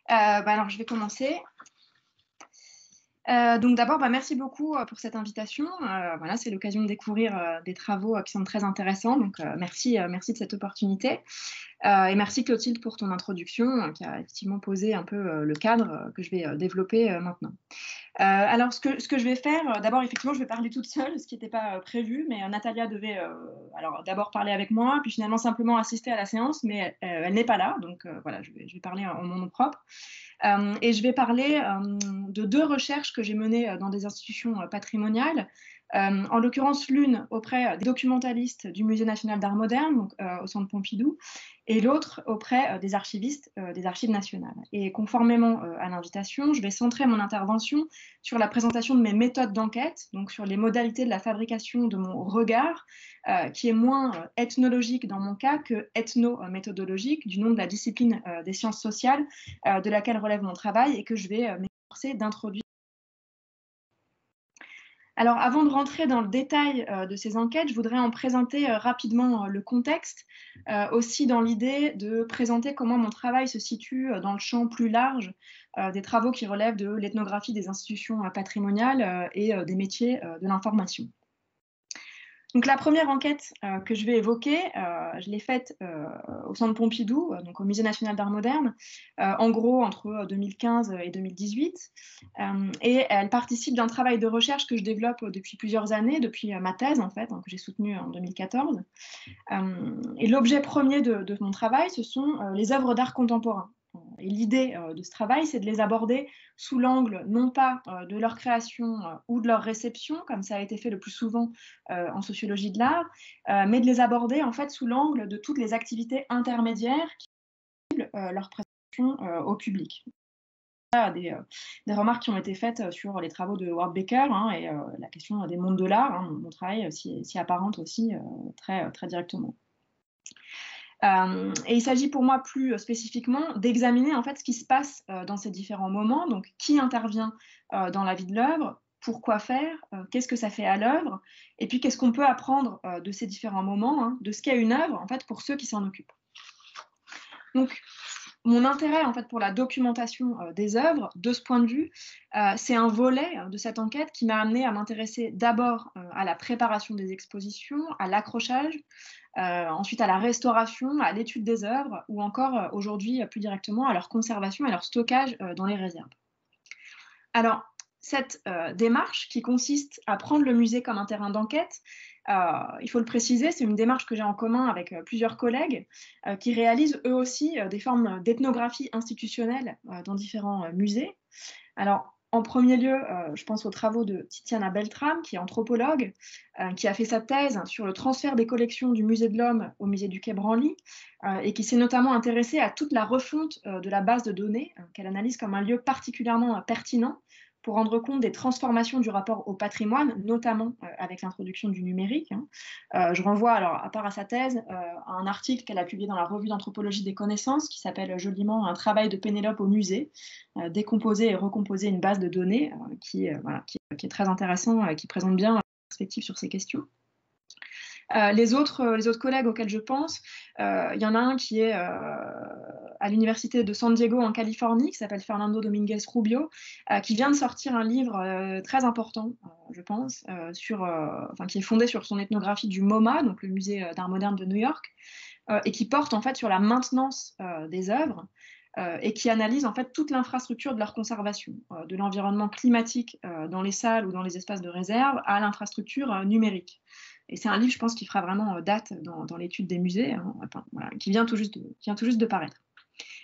Alors je vais commencer. Donc d'abord, merci beaucoup, pour cette invitation. Voilà, c'est l'occasion de découvrir, des travaux, qui sont très intéressants. Donc merci de cette opportunité. Et merci Clotilde pour ton introduction, qui a effectivement posé un peu, le cadre, que je vais, développer, maintenant. Alors ce que je vais faire, d'abord effectivement je vais parler toute seule, ce qui n'était pas, prévu, mais Natalia devait, alors d'abord parler avec moi, puis finalement simplement assister à la séance, mais elle n'est pas là, donc voilà, je vais parler en mon nom propre. Et je vais parler de 2 recherches que j'ai menées dans des institutions patrimoniales. En l'occurrence, l'une auprès des documentalistes du Musée national d'art moderne, donc au Centre Pompidou, et l'autre auprès des archivistes des Archives nationales. Et conformément à l'invitation, je vais centrer mon intervention sur la présentation de mes méthodes d'enquête, donc sur les modalités de la fabrication de mon regard, qui est moins ethnologique dans mon cas que ethno-méthodologique, du nom de la discipline des sciences sociales de laquelle relève mon travail et que je vais m'efforcer d'introduire. Alors, avant de rentrer dans le détail de ces enquêtes, je voudrais en présenter rapidement le contexte, aussi dans l'idée de présenter comment mon travail se situe dans le champ plus large des travaux qui relèvent de l'ethnographie des institutions patrimoniales et des métiers de l'information. Donc la première enquête que je vais évoquer, je l'ai faite au Centre Pompidou, donc au Musée national d'art moderne, en gros entre 2015 et 2018. Et elle participe d'un travail de recherche que je développe depuis plusieurs années, depuis ma thèse en fait, hein, que j'ai soutenue en 2014. Et l'objet premier de mon travail, ce sont les œuvres d'art contemporain. Et l'idée de ce travail, c'est de les aborder sous l'angle non pas de leur création ou de leur réception, comme ça a été fait le plus souvent en sociologie de l'art, mais de les aborder en fait sous l'angle de toutes les activités intermédiaires qui leur présentation au public. Des remarques qui ont été faites sur les travaux de Howard Baker hein, et la question des mondes de l'art. Hein, mon travail s'y apparente aussi très directement. Et il s'agit pour moi plus spécifiquement d'examiner en fait ce qui se passe dans ces différents moments, donc qui intervient dans la vie de l'œuvre, pourquoi faire, qu'est-ce que ça fait à l'œuvre, et puis qu'est-ce qu'on peut apprendre de ces différents moments, hein, de ce qu'est une œuvre en fait pour ceux qui s'en occupent. Donc mon intérêt en fait pour la documentation des œuvres, de ce point de vue, c'est un volet de cette enquête qui m'a amené à m'intéresser d'abord à la préparation des expositions, à l'accrochage, ensuite à la restauration, à l'étude des œuvres, ou encore aujourd'hui plus directement à leur conservation et leur stockage dans les réserves. Alors, cette démarche qui consiste à prendre le musée comme un terrain d'enquête, il faut le préciser, c'est une démarche que j'ai en commun avec plusieurs collègues qui réalisent eux aussi des formes d'ethnographie institutionnelle dans différents musées. Alors, en premier lieu, je pense aux travaux de Tiziana Beltram, qui est anthropologue, qui a fait sa thèse sur le transfert des collections du Musée de l'Homme au Musée du Quai Branly, et qui s'est notamment intéressée à toute la refonte de la base de données, qu'elle analyse comme un lieu particulièrement pertinent pour rendre compte des transformations du rapport au patrimoine, notamment avec l'introduction du numérique. Hein. Je renvoie, alors, à part à sa thèse, à un article qu'elle a publié dans la Revue d'anthropologie des connaissances, qui s'appelle joliment « Un travail de Pénélope au musée », décomposer et recomposer une base de données qui est très intéressant, qui présente bien la perspective sur ces questions. Les autres collègues auxquels je pense, il y en a un qui est à l'université de San Diego en Californie, qui s'appelle Fernando Dominguez Rubio, qui vient de sortir un livre très important, je pense, qui est fondé sur son ethnographie du MoMA, donc le musée d'art moderne de New York, et qui porte en fait sur la maintenance des œuvres. Et qui analyse en fait toute l'infrastructure de leur conservation, de l'environnement climatique dans les salles ou dans les espaces de réserve à l'infrastructure numérique. Et c'est un livre, je pense, qui fera vraiment date dans l'étude des musées, hein, qui vient tout juste de paraître.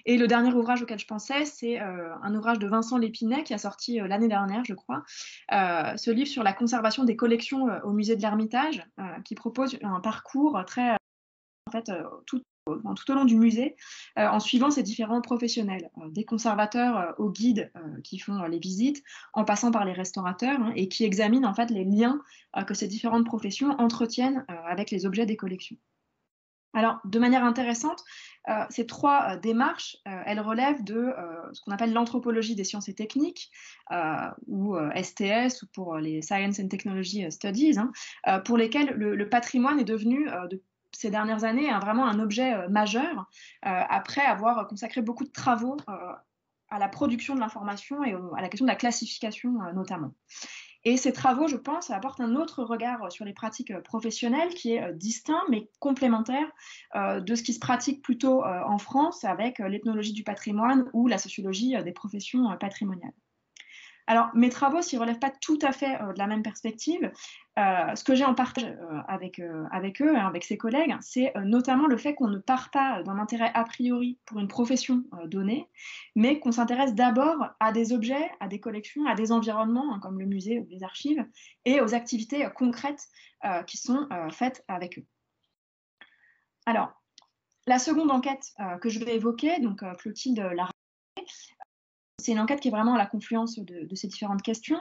Et le dernier ouvrage auquel je pensais, c'est un ouvrage de Vincent Lépinet qui a sorti l'année dernière, je crois, ce livre sur la conservation des collections au musée de l'Ermitage, qui propose un parcours très, en fait, tout au long du musée, en suivant ces différents professionnels, des conservateurs aux guides qui font les visites, en passant par les restaurateurs, hein, et qui examinent en fait les liens que ces différentes professions entretiennent avec les objets des collections. Alors, de manière intéressante, ces trois démarches, elles relèvent de ce qu'on appelle l'anthropologie des sciences et techniques, ou STS, ou pour les Science and Technology Studies, hein, pour lesquelles le patrimoine est devenu, ces dernières années, vraiment un objet majeur, après avoir consacré beaucoup de travaux à la production de l'information et à la question de la classification notamment. Et ces travaux, je pense, apportent un autre regard sur les pratiques professionnelles qui est distinct mais complémentaire de ce qui se pratique plutôt en France avec l'ethnologie du patrimoine ou la sociologie des professions patrimoniales. Alors, mes travaux s'y relèvent pas tout à fait de la même perspective. Ce que j'ai en partage avec eux, hein, avec ses collègues, c'est notamment le fait qu'on ne part pas d'un intérêt a priori pour une profession donnée, mais qu'on s'intéresse d'abord à des objets, à des collections, à des environnements, hein, comme le musée ou les archives, et aux activités concrètes qui sont faites avec eux. Alors, la seconde enquête que je vais évoquer, donc Clotilde l'a. C'est une enquête qui est vraiment à la confluence de ces différentes questions.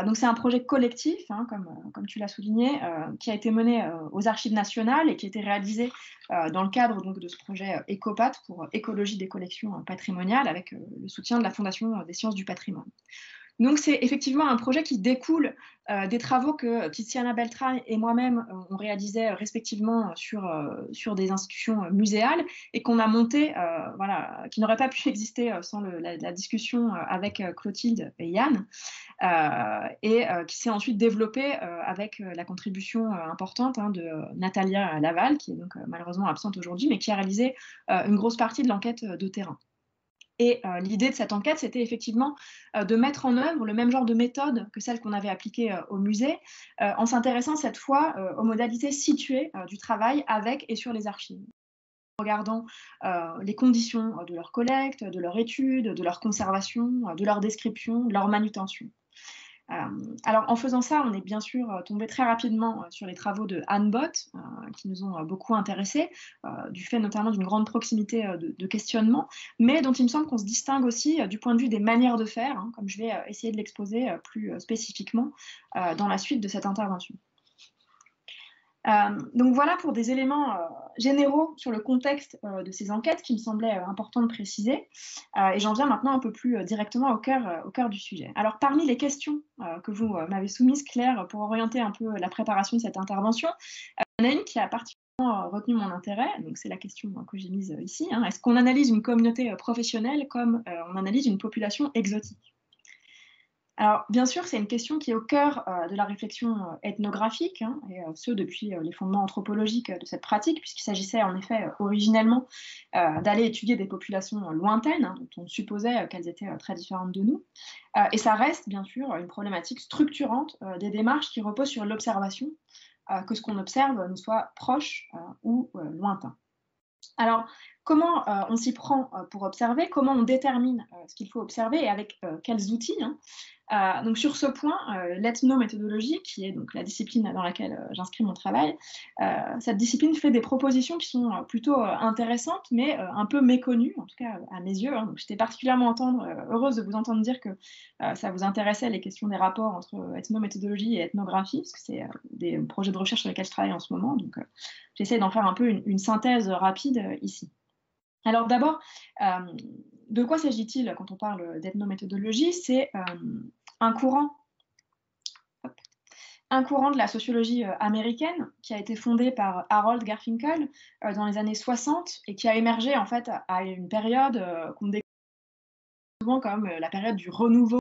Donc c'est un projet collectif, hein, comme tu l'as souligné, qui a été mené aux Archives nationales et qui a été réalisé dans le cadre donc, de ce projet ECOPAT pour écologie des collections patrimoniales avec le soutien de la Fondation des sciences du patrimoine. Donc c'est effectivement un projet qui découle des travaux que Tiziana Beltrame et moi-même on réalisait respectivement sur des institutions muséales et qu'on a monté, voilà, qui n'aurait pas pu exister sans la discussion avec Clotilde et Yann, qui s'est ensuite développée avec la contribution importante hein, de Natalia Laval, qui est donc malheureusement absente aujourd'hui, mais qui a réalisé une grosse partie de l'enquête de terrain. Et l'idée de cette enquête, c'était effectivement de mettre en œuvre le même genre de méthode que celle qu'on avait appliquée au musée, en s'intéressant cette fois aux modalités situées du travail avec et sur les archives. En regardant les conditions de leur collecte, de leur étude, de leur conservation, de leur description, de leur manutention. Alors, en faisant ça, on est bien sûr tombé très rapidement sur les travaux de Anne Bott, qui nous ont beaucoup intéressés, du fait notamment d'une grande proximité de questionnement, mais dont il me semble qu'on se distingue aussi du point de vue des manières de faire, hein, comme je vais essayer de l'exposer plus spécifiquement dans la suite de cette intervention. Donc voilà pour des éléments généraux sur le contexte de ces enquêtes qui me semblaient important de préciser. Et j'en viens maintenant un peu plus directement au cœur du sujet. Alors parmi les questions que vous m'avez soumises, Claire, pour orienter un peu la préparation de cette intervention, il y en a une qui a particulièrement retenu mon intérêt, donc c'est la question que j'ai mise ici. Hein. Est-ce qu'on analyse une communauté professionnelle comme on analyse une population exotique ? Alors, bien sûr, c'est une question qui est au cœur de la réflexion ethnographique, hein, et ce depuis les fondements anthropologiques de cette pratique, puisqu'il s'agissait en effet originellement d'aller étudier des populations lointaines, hein, dont on supposait qu'elles étaient très différentes de nous. Et ça reste, bien sûr, une problématique structurante des démarches qui reposent sur l'observation, que ce qu'on observe nous soit proche ou lointain. Alors, comment on s'y prend pour observer? Comment on détermine ce qu'il faut observer et avec quels outils, hein. Donc sur ce point, l'ethnométhodologie, qui est donc la discipline dans laquelle j'inscris mon travail, cette discipline fait des propositions qui sont plutôt intéressantes, mais un peu méconnues, en tout cas à mes yeux. Hein. Donc j'étais particulièrement heureuse de vous entendre dire que ça vous intéressait les questions des rapports entre ethnométhodologie et ethnographie, parce que c'est des projets de recherche sur lesquels je travaille en ce moment. Donc j'essaie d'en faire un peu une synthèse rapide ici. Alors d'abord, de quoi s'agit-il quand on parle d'ethnométhodologie? C'est un courant de la sociologie américaine qui a été fondé par Harold Garfinkel dans les années 60 et qui a émergé en fait à une période qu'on décrit souvent comme la période du renouveau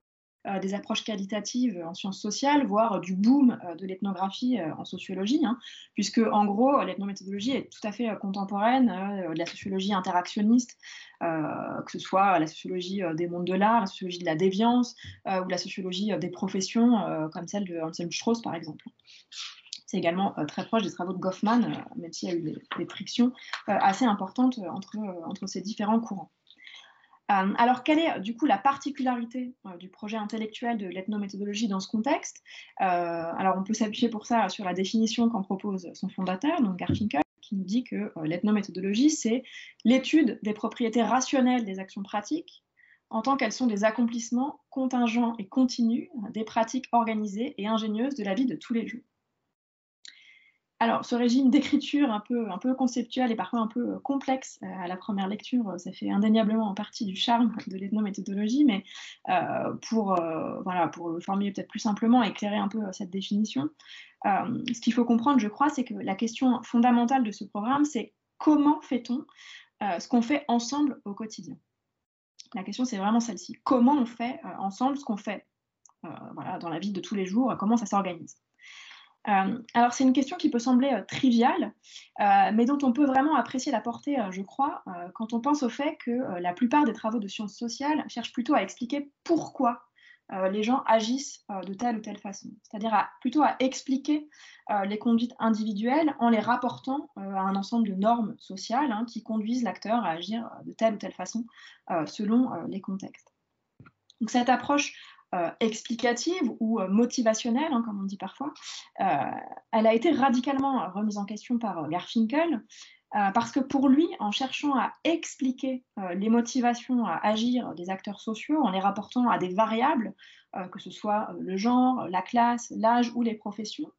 des approches qualitatives en sciences sociales, voire du boom de l'ethnographie en sociologie, hein, puisque en gros, l'ethnométhodologie est tout à fait contemporaine de la sociologie interactionniste, que ce soit la sociologie des mondes de l'art, la sociologie de la déviance, ou la sociologie des professions, comme celle de Anselm Strauss, par exemple. C'est également très proche des travaux de Goffman, même s'il y a eu des frictions assez importantes entre ces différents courants. Alors, quelle est du coup la particularité du projet intellectuel de l'ethnométhodologie dans ce contexte? Alors, on peut s'appuyer pour ça sur la définition qu'en propose son fondateur, donc Garfinkel, qui nous dit que l'ethnométhodologie, c'est l'étude des propriétés rationnelles des actions pratiques en tant qu'elles sont des accomplissements contingents et continus des pratiques organisées et ingénieuses de la vie de tous les jours. Alors, ce régime d'écriture un peu conceptuel et parfois un peu complexe à la première lecture, ça fait indéniablement en partie du charme de l'ethnométhodologie, mais pour le formuler peut-être plus simplement, éclairer un peu cette définition, ce qu'il faut comprendre, je crois, c'est que la question fondamentale de ce programme, c'est comment fait-on ce qu'on fait ensemble au quotidien? La question, c'est vraiment celle-ci. Comment on fait ensemble ce qu'on fait voilà, dans la vie de tous les jours, comment ça s'organise? Alors, c'est une question qui peut sembler triviale, mais dont on peut vraiment apprécier la portée, je crois, quand on pense au fait que la plupart des travaux de sciences sociales cherchent plutôt à expliquer pourquoi les gens agissent de telle ou telle façon. C'est-à-dire plutôt à expliquer les conduites individuelles en les rapportant à un ensemble de normes sociales hein, qui conduisent l'acteur à agir de telle ou telle façon selon les contextes. Donc cette approche explicative ou motivationnelle, hein, comme on dit parfois, elle a été radicalement remise en question par Garfinkel, parce que pour lui, en cherchant à expliquer les motivations à agir des acteurs sociaux, en les rapportant à des variables, que ce soit le genre, la classe, l'âge ou les professions,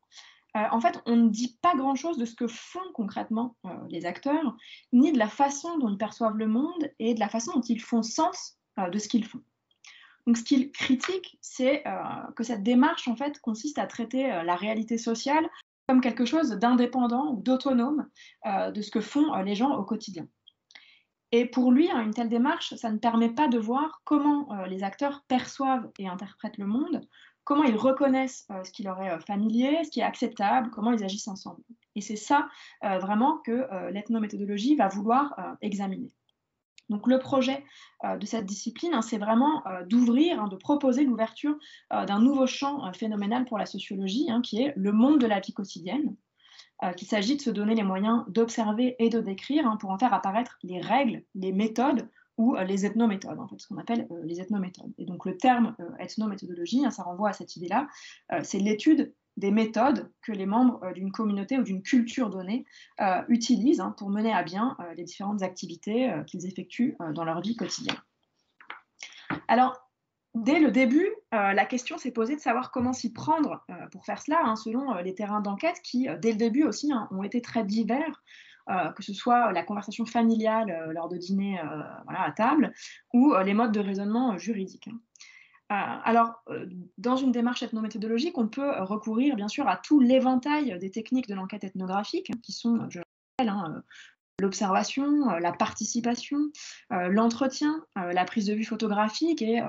en fait, on ne dit pas grand-chose de ce que font concrètement les acteurs, ni de la façon dont ils perçoivent le monde et de la façon dont ils font sens de ce qu'ils font. Donc, ce qu'il critique, c'est que cette démarche, en fait, consiste à traiter la réalité sociale comme quelque chose d'indépendant ou d'autonome de ce que font les gens au quotidien. Et pour lui, hein, une telle démarche, ça ne permet pas de voir comment les acteurs perçoivent et interprètent le monde, comment ils reconnaissent ce qui leur est familier, ce qui est acceptable, comment ils agissent ensemble. Et c'est ça vraiment que l'ethnométhodologie va vouloir examiner. Donc le projet de cette discipline, hein, c'est vraiment d'ouvrir, hein, de proposer l'ouverture d'un nouveau champ phénoménal pour la sociologie, hein, qui est le monde de la vie quotidienne, qu'il s'agit de se donner les moyens d'observer et de décrire hein, pour en faire apparaître les règles, les méthodes ou les ethnométhodes, en fait, ce qu'on appelle les ethnométhodes. Et donc le terme ethnométhodologie, hein, ça renvoie à cette idée-là, c'est l'étude des méthodes que les membres d'une communauté ou d'une culture donnée utilisent hein, pour mener à bien les différentes activités qu'ils effectuent dans leur vie quotidienne. Alors, dès le début, la question s'est posée de savoir comment s'y prendre pour faire cela, hein, selon les terrains d'enquête qui, dès le début aussi, hein, ont été très divers, que ce soit la conversation familiale lors de dîners voilà, à table, ou les modes de raisonnement juridiques. Hein. Alors, dans une démarche ethnométhodologique, on peut recourir bien sûr à tout l'éventail des techniques de l'enquête ethnographique, hein, qui sont, je le rappelle, hein, l'observation, la participation, l'entretien, la prise de vue photographique et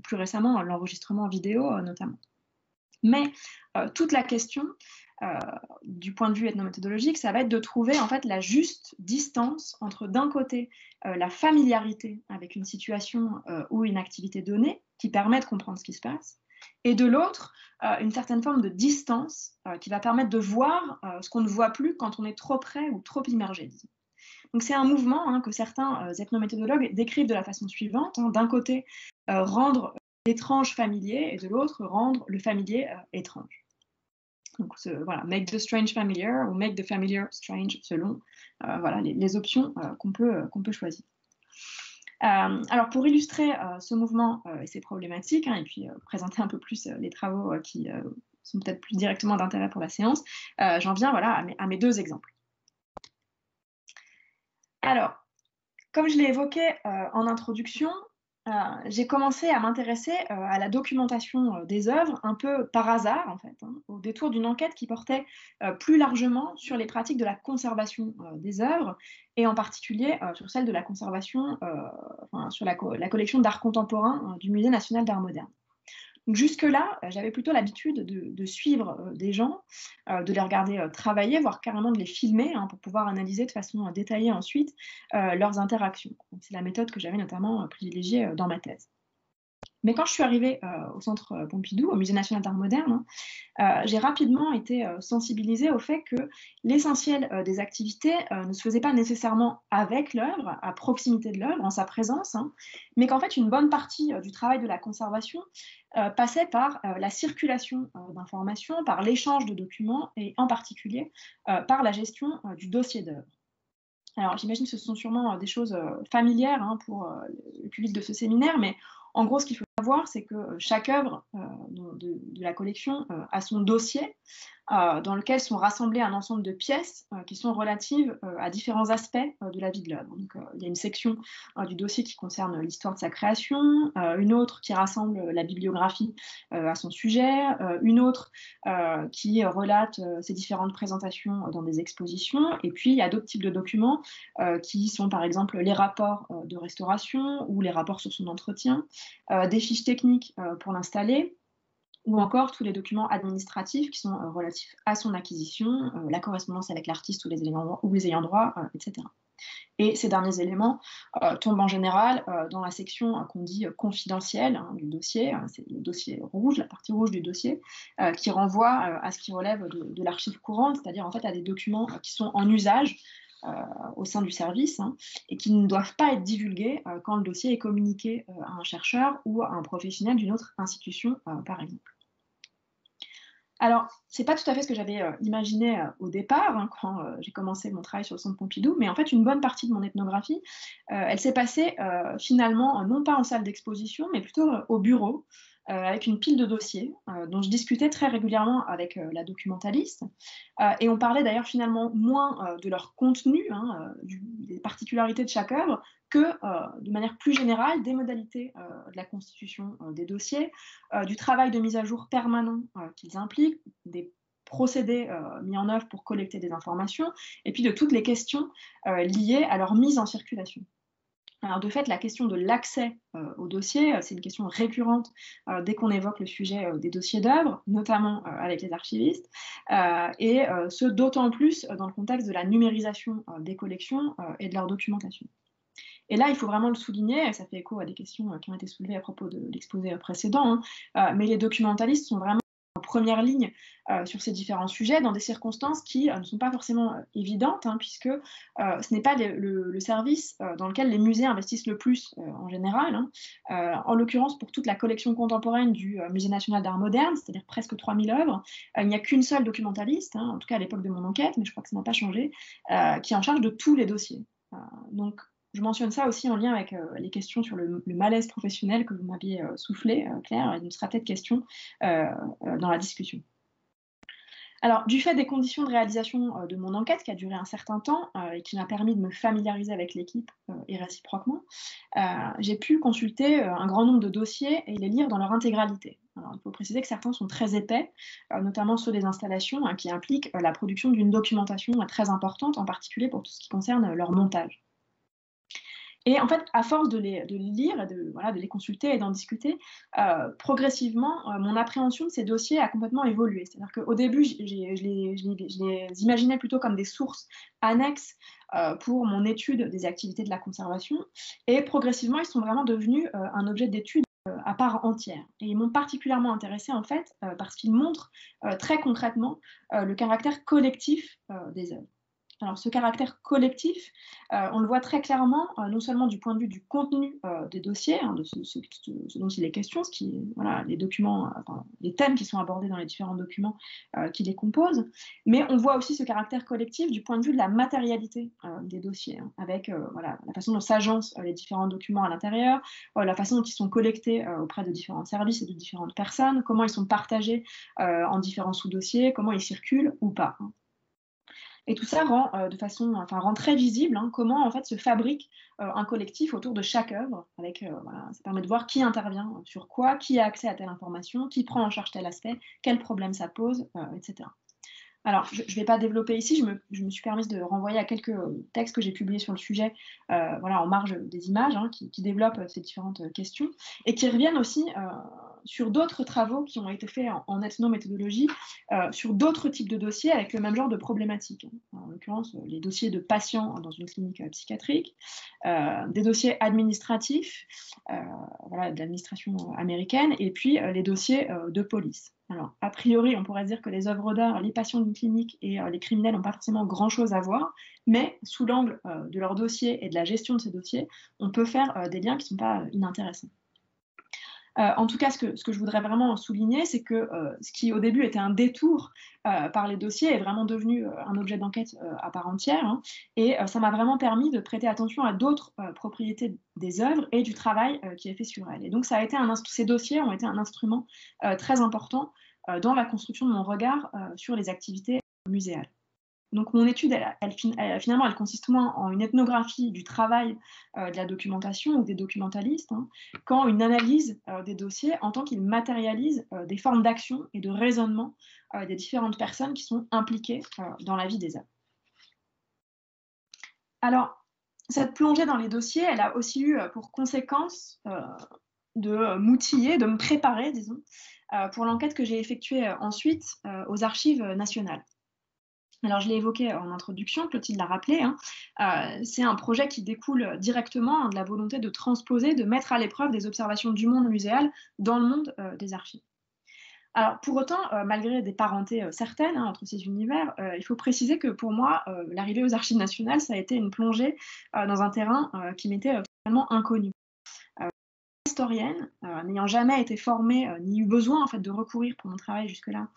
plus récemment l'enregistrement vidéo notamment. Mais toute la question, du point de vue ethnométhodologique, ça va être de trouver en fait la juste distance entre d'un côté la familiarité avec une situation ou une activité donnée qui permet de comprendre ce qui se passe, et de l'autre, une certaine forme de distance qui va permettre de voir ce qu'on ne voit plus quand on est trop près ou trop immergé, disons. Donc c'est un mouvement hein, que certains ethnométhodologues décrivent de la façon suivante. Hein, d'un côté, rendre l'étrange familier et de l'autre, rendre le familier étrange. Donc voilà, make the strange familiar ou make the familiar strange selon voilà, les options qu'on peut choisir. Alors pour illustrer ce mouvement et ses problématiques, hein, et puis présenter un peu plus les travaux qui sont peut-être plus directement d'intérêt pour la séance, j'en viens voilà, à mes deux exemples. Alors, comme je l'ai évoqué en introduction, j'ai commencé à m'intéresser à la documentation des œuvres un peu par hasard, en fait, hein, au détour d'une enquête qui portait plus largement sur les pratiques de la conservation des œuvres, et en particulier sur celle de la conservation, enfin, sur la collection d'art contemporain du Musée national d'art moderne. Donc jusque-là, j'avais plutôt l'habitude de suivre des gens, de les regarder travailler, voire carrément de les filmer hein, pour pouvoir analyser de façon détaillée ensuite leurs interactions. C'est la méthode que j'avais notamment privilégiée dans ma thèse. Mais quand je suis arrivée au Centre Pompidou, au Musée national d'art moderne, j'ai rapidement été sensibilisée au fait que l'essentiel des activités ne se faisait pas nécessairement avec l'œuvre, à proximité de l'œuvre, en sa présence, hein, mais qu'en fait une bonne partie du travail de la conservation passait par la circulation d'informations, par l'échange de documents et en particulier par la gestion du dossier d'œuvre. Alors j'imagine que ce sont sûrement des choses familières hein, pour le public de ce séminaire, mais en gros, ce qu'il faut savoir, c'est que chaque œuvre de la collection a son dossier dans lequel sont rassemblés un ensemble de pièces qui sont relatives à différents aspects de la vie de l'œuvre. Donc, il y a une section du dossier qui concerne l'histoire de sa création, une autre qui rassemble la bibliographie à son sujet, une autre qui relate ces différentes présentations dans des expositions, et puis il y a d'autres types de documents qui sont par exemple les rapports de restauration ou les rapports sur son entretien, des fiches techniques pour l'installer, ou encore tous les documents administratifs qui sont relatifs à son acquisition, la correspondance avec l'artiste ou les ayants droit, etc. Et ces derniers éléments tombent en général dans la section qu'on dit confidentielle du dossier, c'est le dossier rouge, la partie rouge du dossier, qui renvoie à ce qui relève de l'archive courante, c'est-à-dire en fait à des documents qui sont en usage au sein du service et qui ne doivent pas être divulgués quand le dossier est communiqué à un chercheur ou à un professionnel d'une autre institution, par exemple. Alors, c'est pas tout à fait ce que j'avais imaginé au départ, quand j'ai commencé mon travail sur le Centre Pompidou, mais en fait, une bonne partie de mon ethnographie, elle s'est passée finalement, non pas en salle d'exposition, mais plutôt au bureau, avec une pile de dossiers dont je discutais très régulièrement avec la documentaliste. Et on parlait d'ailleurs finalement moins de leur contenu, des particularités de chaque œuvre, que de manière plus générale des modalités de la constitution des dossiers, du travail de mise à jour permanent qu'ils impliquent, des procédés mis en œuvre pour collecter des informations, et puis de toutes les questions liées à leur mise en circulation. Alors de fait, la question de l'accès au dossier, c'est une question récurrente dès qu'on évoque le sujet des dossiers d'œuvres, notamment avec les archivistes, et ce d'autant plus dans le contexte de la numérisation des collections et de leur documentation. Et là, il faut vraiment le souligner, et ça fait écho à des questions qui ont été soulevées à propos de l'exposé précédent, mais les documentalistes sont vraiment en première ligne sur ces différents sujets, dans des circonstances qui ne sont pas forcément évidentes, puisque ce n'est pas le service dans lequel les musées investissent le plus en général. En l'occurrence, pour toute la collection contemporaine du Musée national d'art moderne, c'est-à-dire presque 3000 œuvres, il n'y a qu'une seule documentaliste, en tout cas à l'époque de mon enquête, mais je crois que ça n'a pas changé, qui est en charge de tous les dossiers. Donc, je mentionne ça aussi en lien avec les questions sur le malaise professionnel que vous m'aviez soufflé, Claire, et il nous sera peut-être question dans la discussion. Alors, du fait des conditions de réalisation de mon enquête, qui a duré un certain temps et qui m'a permis de me familiariser avec l'équipe et réciproquement, j'ai pu consulter un grand nombre de dossiers et les lire dans leur intégralité. Alors, il faut préciser que certains sont très épais, notamment ceux des installations, qui impliquent la production d'une documentation très importante, en particulier pour tout ce qui concerne leur montage. Et en fait, à force de les lire et de les consulter et d'en discuter, progressivement, mon appréhension de ces dossiers a complètement évolué. C'est-à-dire qu'au début, je les imaginais plutôt comme des sources annexes pour mon étude des activités de la conservation. Et progressivement, ils sont vraiment devenus un objet d'étude à part entière. Et ils m'ont particulièrement intéressée, en fait, parce qu'ils montrent très concrètement le caractère collectif des œuvres. Alors, ce caractère collectif, on le voit très clairement, non seulement du point de vue du contenu des dossiers, de ce dont il est question, les documents, les thèmes qui sont abordés dans les différents documents qui les composent, mais on voit aussi ce caractère collectif du point de vue de la matérialité des dossiers, avec la façon dont s'agencent les différents documents à l'intérieur, la façon dont ils sont collectés auprès de différents services et de différentes personnes, comment ils sont partagés en différents sous-dossiers, comment ils circulent ou pas. Et tout ça rend très visible comment en fait se fabrique un collectif autour de chaque œuvre. Ça permet de voir qui intervient sur quoi, qui a accès à telle information, qui prend en charge tel aspect, quel problème ça pose, etc. Alors, je ne vais pas développer ici, je me suis permise de renvoyer à quelques textes que j'ai publiés sur le sujet, en marge des images, qui développent ces différentes questions, et qui reviennent aussi sur d'autres travaux qui ont été faits en ethnométhodologie, sur d'autres types de dossiers avec le même genre de problématiques. En l'occurrence, les dossiers de patients dans une clinique psychiatrique, des dossiers administratifs, de l'administration américaine, et puis les dossiers de police. Alors, a priori, on pourrait dire que les œuvres d'art, les patients d'une clinique et les criminels n'ont pas forcément grand-chose à voir, mais sous l'angle de leur dossier et de la gestion de ces dossiers, on peut faire des liens qui ne sont pas inintéressants. En tout cas, ce que je voudrais vraiment souligner, c'est que ce qui au début était un détour par les dossiers est vraiment devenu un objet d'enquête à part entière, et ça m'a vraiment permis de prêter attention à d'autres propriétés des œuvres et du travail qui est fait sur elles. Et donc ces dossiers ont été un instrument très important dans la construction de mon regard sur les activités muséales. Donc mon étude, finalement, elle consiste moins en une ethnographie du travail de la documentation ou des documentalistes, hein, qu'en une analyse des dossiers en tant qu'ils matérialisent des formes d'action et de raisonnement des différentes personnes qui sont impliquées dans la vie des œuvres. Alors, cette plongée dans les dossiers, elle a aussi eu pour conséquence de m'outiller, de me préparer, disons, pour l'enquête que j'ai effectuée ensuite aux Archives nationales. Alors, je l'ai évoqué en introduction, Clotilde l'a rappelé, hein, c'est un projet qui découle directement de la volonté de transposer, de mettre à l'épreuve des observations du monde muséal dans le monde des archives. Alors, pour autant, malgré des parentés certaines hein, entre ces univers, il faut préciser que pour moi, l'arrivée aux Archives nationales, ça a été une plongée dans un terrain qui m'était totalement inconnu. Historienne, n'ayant jamais été formée, ni eu besoin en fait de recourir pour mon travail jusque-là,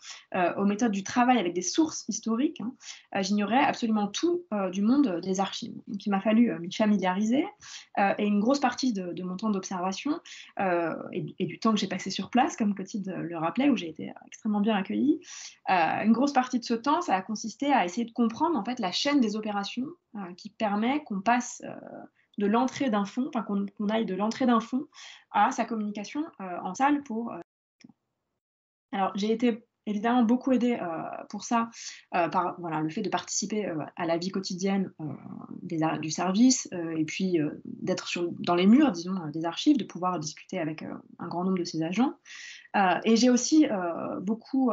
aux méthodes du travail avec des sources historiques, hein, j'ignorais absolument tout du monde des archives. Donc il m'a fallu m'y familiariser, et une grosse partie de mon temps d'observation et du temps que j'ai passé sur place, comme Clotilde le rappelait, où j'ai été extrêmement bien accueillie, une grosse partie de ce temps, ça a consisté à essayer de comprendre en fait la chaîne des opérations qui permet qu'on passe de l'entrée d'un fonds, enfin qu'on aille de l'entrée d'un fonds à sa communication en salle pour. Alors j'ai été évidemment beaucoup aidée pour ça par voilà, le fait de participer à la vie quotidienne du service et puis d'être dans les murs, disons, des archives, de pouvoir discuter avec un grand nombre de ses agents. Et j'ai aussi beaucoup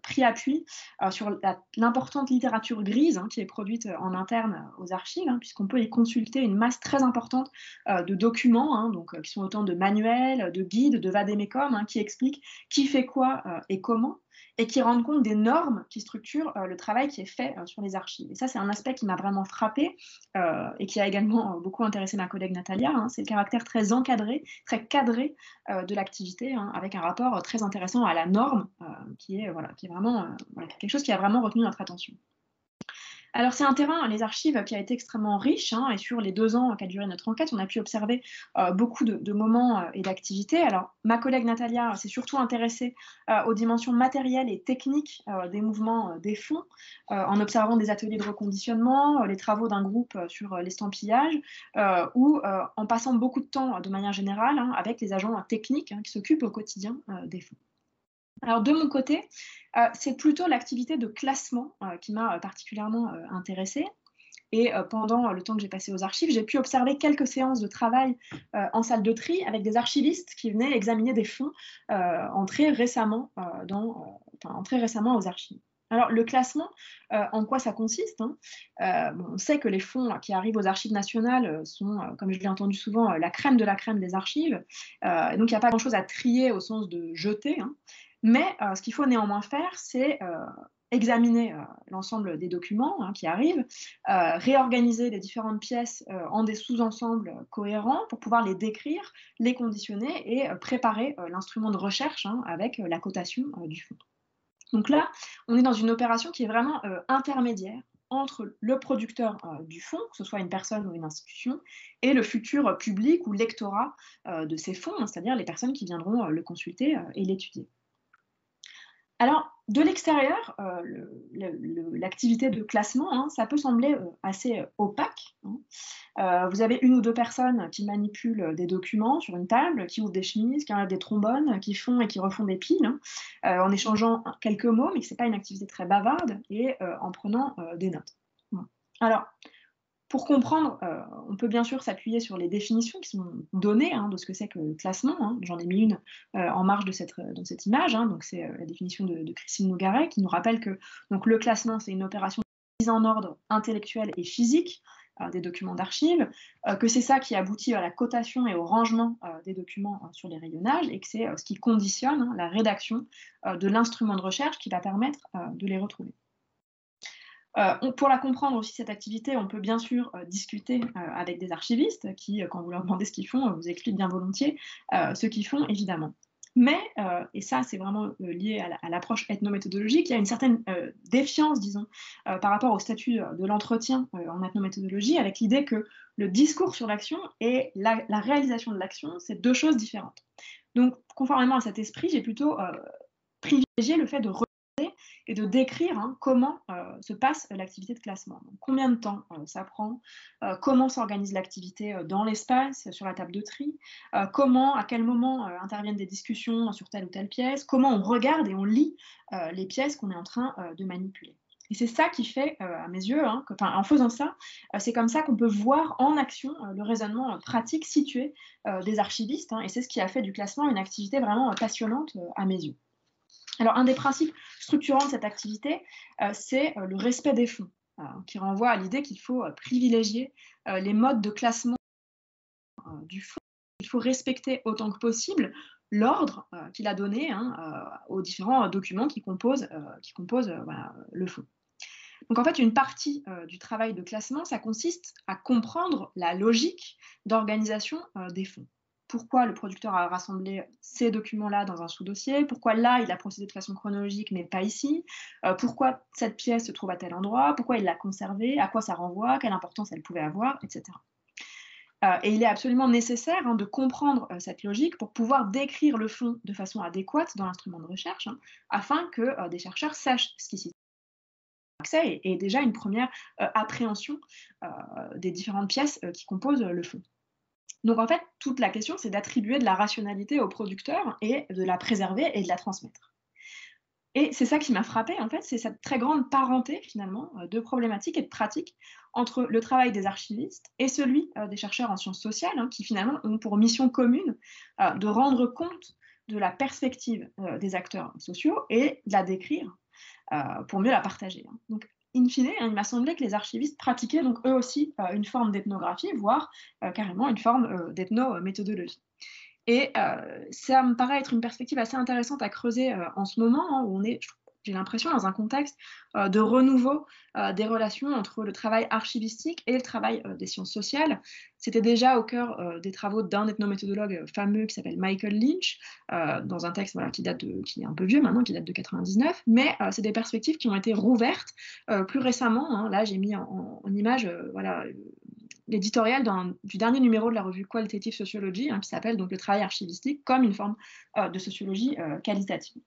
pris appui sur l'importante littérature grise hein, qui est produite en interne aux archives, hein, puisqu'on peut y consulter une masse très importante de documents, hein, donc, qui sont autant de manuels, de guides, de vade-mecum, hein, qui expliquent qui fait quoi et comment, et qui rendent compte des normes qui structurent le travail qui est fait sur les archives. Et ça, c'est un aspect qui m'a vraiment frappée et qui a également beaucoup intéressé ma collègue Natalia, hein, c'est le caractère très encadré, très cadré de l'activité, hein, avec un rapport très intéressant à la norme, qui est vraiment quelque chose qui a vraiment retenu notre attention. Alors c'est un terrain, les archives, qui a été extrêmement riche, hein, et sur les 2 ans qu'a duré notre enquête, on a pu observer beaucoup de moments et d'activités. Alors ma collègue Natalia s'est surtout intéressée aux dimensions matérielles et techniques des mouvements des fonds, en observant des ateliers de reconditionnement, les travaux d'un groupe sur l'estampillage, ou en passant beaucoup de temps de manière générale hein, avec les agents techniques hein, qui s'occupent au quotidien des fonds. Alors de mon côté, c'est plutôt l'activité de classement qui m'a particulièrement intéressée. Et pendant le temps que j'ai passé aux archives, j'ai pu observer quelques séances de travail en salle de tri avec des archivistes qui venaient examiner des fonds entrés récemment aux archives. Alors le classement, en quoi ça consiste hein on sait que les fonds qui arrivent aux archives nationales sont, comme je l'ai entendu souvent, la crème de la crème des archives. Donc il n'y a pas grand-chose à trier au sens de jeter, hein. Mais ce qu'il faut néanmoins faire, c'est examiner l'ensemble des documents hein, qui arrivent, réorganiser les différentes pièces en des sous-ensembles cohérents pour pouvoir les décrire, les conditionner et préparer l'instrument de recherche hein, avec la cotation du fonds. Donc là, on est dans une opération qui est vraiment intermédiaire entre le producteur du fonds, que ce soit une personne ou une institution, et le futur public ou lectorat de ces fonds, hein, c'est-à-dire les personnes qui viendront le consulter et l'étudier. Alors, de l'extérieur, l'activité de classement, hein, ça peut sembler assez opaque. Hein. Vous avez 1 ou 2 personnes qui manipulent des documents sur une table, qui ouvrent des chemises, qui enlèvent des trombones, qui font et qui refont des piles, hein, en échangeant quelques mots, mais ce n'est pas une activité très bavarde, et en prenant des notes. Bon. Alors, pour comprendre, on peut bien sûr s'appuyer sur les définitions qui sont données hein, de ce que c'est que le classement. Hein. J'en ai mis une en marge de dans cette image. Hein. Donc c'est la définition de Christine Nougaret qui nous rappelle que donc, le classement, c'est une opération de mise en ordre intellectuelle et physique des documents d'archives, que c'est ça qui aboutit à la cotation et au rangement des documents sur les rayonnages, et que c'est ce qui conditionne hein, la rédaction de l'instrument de recherche qui va permettre de les retrouver. Pour la comprendre aussi, cette activité, on peut bien sûr discuter avec des archivistes qui, quand vous leur demandez ce qu'ils font, vous expliquent bien volontiers ce qu'ils font, évidemment. Mais, et ça c'est vraiment lié à l'approche ethnométhodologique, il y a une certaine défiance, disons, par rapport au statut de l'entretien en ethnométhodologie, avec l'idée que le discours sur l'action et la réalisation de l'action, c'est 2 choses différentes. Donc, conformément à cet esprit, j'ai plutôt privilégier le fait de regarder et de décrire comment se passe l'activité de classement. Donc, combien de temps ça prend, comment s'organise l'activité dans l'espace, sur la table de tri, comment, à quel moment interviennent des discussions sur telle ou telle pièce, comment on regarde et on lit les pièces qu'on est en train de manipuler. Et c'est ça qui fait, à mes yeux, en faisant ça, c'est comme ça qu'on peut voir en action le raisonnement pratique situé des archivistes, et c'est ce qui a fait du classement une activité vraiment passionnante à mes yeux. Alors, un des principes structurants de cette activité, c'est le respect des fonds, qui renvoie à l'idée qu'il faut privilégier les modes de classement du fonds. Il faut respecter autant que possible l'ordre qu'il a donné aux différents documents qui composent le fonds. Donc en fait, une partie du travail de classement, ça consiste à comprendre la logique d'organisation des fonds. Pourquoi le producteur a rassemblé ces documents-là dans un sous-dossier, pourquoi là, il a procédé de façon chronologique, mais pas ici, pourquoi cette pièce se trouve à tel endroit, pourquoi il l'a conservée, à quoi ça renvoie, quelle importance elle pouvait avoir, etc. Et il est absolument nécessaire de comprendre cette logique pour pouvoir décrire le fond de façon adéquate dans l'instrument de recherche, afin que des chercheurs sachent ce qui s'y accès et déjà une première appréhension des différentes pièces qui composent le fond. Donc en fait, toute la question, c'est d'attribuer de la rationalité au producteur et de la préserver et de la transmettre. Et c'est ça qui m'a frappée, en fait, c'est cette très grande parenté, finalement, de problématiques et de pratiques entre le travail des archivistes et celui des chercheurs en sciences sociales, qui finalement ont pour mission commune de rendre compte de la perspective des acteurs sociaux et de la décrire pour mieux la partager. Donc, in fine, il m'a semblé que les archivistes pratiquaient donc eux aussi une forme d'ethnographie, voire carrément une forme d'ethnométhodologie. Et ça me paraît être une perspective assez intéressante à creuser en ce moment, où on est, j'ai l'impression, dans un contexte de renouveau des relations entre le travail archivistique et le travail des sciences sociales. C'était déjà au cœur des travaux d'un ethnométhodologue fameux qui s'appelle Michael Lynch, dans un texte qui est un peu vieux maintenant, qui date de 99, mais c'est des perspectives qui ont été rouvertes plus récemment. Là, j'ai mis en image l'éditorial du dernier numéro de la revue Qualitative Sociology, qui s'appelle donc le travail archivistique comme une forme de sociologie qualitative.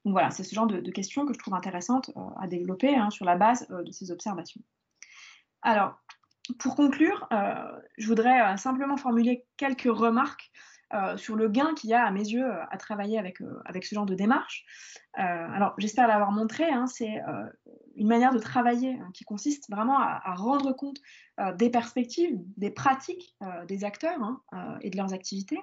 Donc voilà, c'est ce genre de questions que je trouve intéressantes à développer sur la base de ces observations. Alors, pour conclure, je voudrais simplement formuler quelques remarques sur le gain qu'il y a, à mes yeux, à travailler avec ce genre de démarche. Alors, j'espère l'avoir montré, c'est une manière de travailler qui consiste vraiment à rendre compte des perspectives, des pratiques des acteurs et de leurs activités.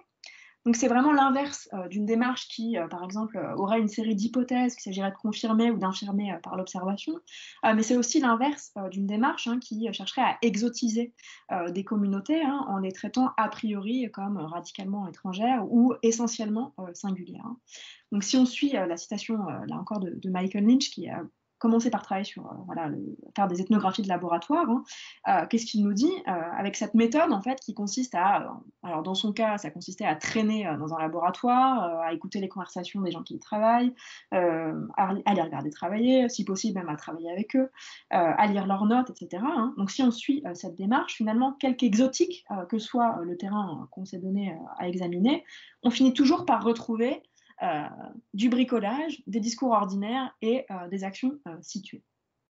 Donc c'est vraiment l'inverse d'une démarche qui, par exemple, aurait une série d'hypothèses qu'il s'agirait de confirmer ou d'infirmer par l'observation, mais c'est aussi l'inverse d'une démarche qui chercherait à exotiser des communautés en les traitant a priori comme radicalement étrangères ou essentiellement singulières. Donc si on suit la citation, là encore, de Michael Lynch, qui a commencé par travailler sur faire des ethnographies de laboratoire, qu'est-ce qu'il nous dit avec cette méthode en fait qui consiste à, alors dans son cas, ça consistait à traîner dans un laboratoire, à écouter les conversations des gens qui y travaillent, à les regarder travailler, si possible même à travailler avec eux, à lire leurs notes, etc. Donc si on suit cette démarche, finalement, quelque exotique que soit le terrain qu'on s'est donné à examiner, on finit toujours par retrouver du bricolage, des discours ordinaires et des actions situées.